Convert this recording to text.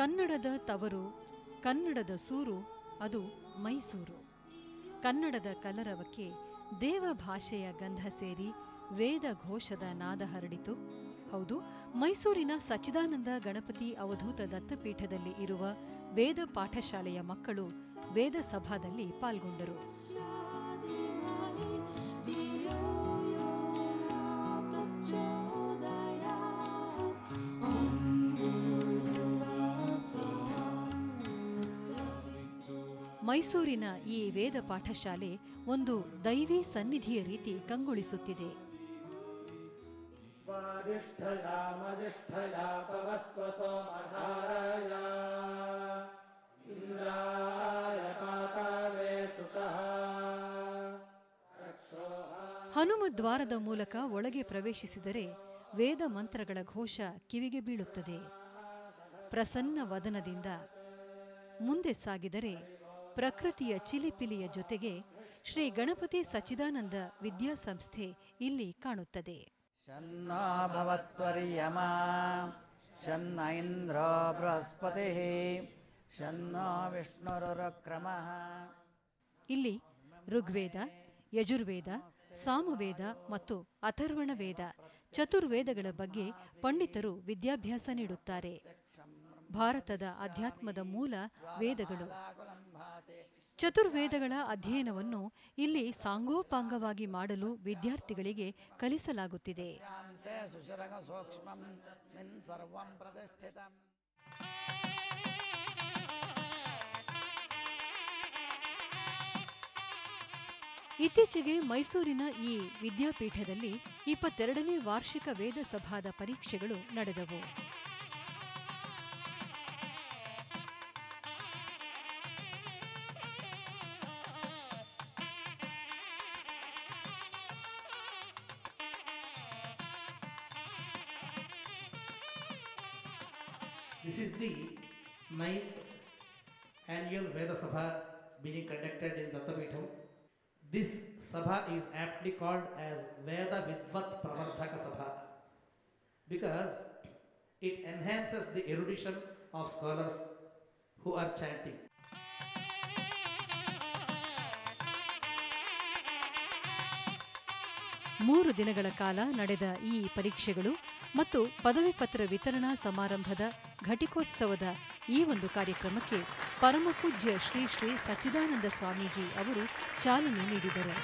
ಕನ್ನಡದ ತವರು, ಕನ್ನಡದ ಸೂರು, ಅದು ಮೈಸೂರು. ಕನ್ನಡದ ಕಲರವಕ್ಕೆ ದೇವ ಭಾಷೆಯ ಗಂಧ ಸೇರಿ ವೇದ ಘೋಷದ ನಾದ ಹರಡಿತು. ಹೌದು, ಮೈಸೂರಿನ ಸಚ್ಚಿದಾನಂದ ಗಣಪತಿ ಅವಧೂತ ದತ್ತಪೀಠದಲ್ಲಿ ಇರುವ ವೇದ ಪಾಠಶಾಲೆಯ ಮಕ್ಕಳು ವೇದ ಸಭಾದಲ್ಲಿ ಪಾಲ್ಗೊಂಡರು. ಮೈಸೂರಿನ ಈ ವೇದ ಪಾಠಶಾಲೆ ಒಂದು ದೈವಿ ಸನ್ನಿಧಿಯ ರೀತಿ ಕಂಗೊಳಿಸುತ್ತಿದೆ. ಹನುಮದ್ವಾರದ ಮೂಲಕ ಒಳಗೆ ಪ್ರವೇಶಿಸಿದರೆ ವೇದ ಮಂತ್ರಗಳ ಘೋಷ ಕಿವಿಗೆ ಬೀಳುತ್ತದೆ. ಪ್ರಸನ್ನ ವದನದಿಂದ ಮುಂದೆ ಸಾಗಿದರೆ ಪ್ರಕೃತಿಯ ಚಿಲಿಪಿಲಿಯ ಜೊತೆಗೆ ಶ್ರೀ ಗಣಪತಿ ಸಚ್ಚಿದಾನಂದ ವಿದ್ಯಾಸಂಸ್ಥೆ ಇಲ್ಲಿ ಕಾಣುತ್ತದೆ. ಶನ್ನೋ ಭವತ್ವರ್ಯಮ ಶನ್ನ ಇಂದ್ರೋ ಬೃಹಸ್ಪತಿ ಶನ್ನೋ ವಿಷ್ಣುರುಕ್ರಮಃ. ಇಲ್ಲಿ ಋಗ್ವೇದ, ಯಜುರ್ವೇದ, ಸಾಮವೇದ ಮತ್ತು ಅಥರ್ವಣ ವೇದ ಚತುರ್ವೇದಗಳ ಬಗ್ಗೆ ಪಂಡಿತರು ವಿದ್ಯಾಭ್ಯಾಸ ನೀಡುತ್ತಾರೆ. ಭಾರತದ ಅಧ್ಯಾತ್ಮದ ಮೂಲ ವೇದಗಳು. ಚತುರ್ವೇದಗಳ ಅಧ್ಯಯನವನ್ನು ಇಲ್ಲಿ ಸಾಂಗೋಪಾಂಗವಾಗಿ ಮಾಡಲು ವಿದ್ಯಾರ್ಥಿಗಳಿಗೆ ಕಲಿಸಲಾಗುತ್ತಿದೆ. ಇತ್ತೀಚೆಗೆ ಮೈಸೂರಿನ ಈ ವಿದ್ಯಾಪೀಠದಲ್ಲಿ 22ನೇ ವಾರ್ಷಿಕ ವೇದ ಸಭಾದ ಪರೀಕ್ಷೆಗಳು ನಡೆದವು. This is the 9th annual Veda Sabha being conducted in Dattapitham. This Sabha is aptly called as Veda Vidvat Pravardhaka Sabha because it enhances the erudition of scholars who are chanting. ಮೂರು ದಿನಗಳ ಕಾಲ ನಡೆದ ಈ ಪರೀಕ್ಷೆಗಳು ಮತ್ತು ಪದವಿ ಪತ್ರ ವಿತರಣಾ ಸಮಾರಂಭದ ಘಟಿಕೋತ್ಸವದ ಈ ಒಂದು ಕಾರ್ಯಕ್ರಮಕ್ಕೆ ಪರಮಪೂಜ್ಯ ಶ್ರೀ ಶ್ರೀ ಸಚ್ಚಿದಾನಂದ ಸ್ವಾಮೀಜಿ ಅವರು ಚಾಲನೆ ನೀಡಿದರು.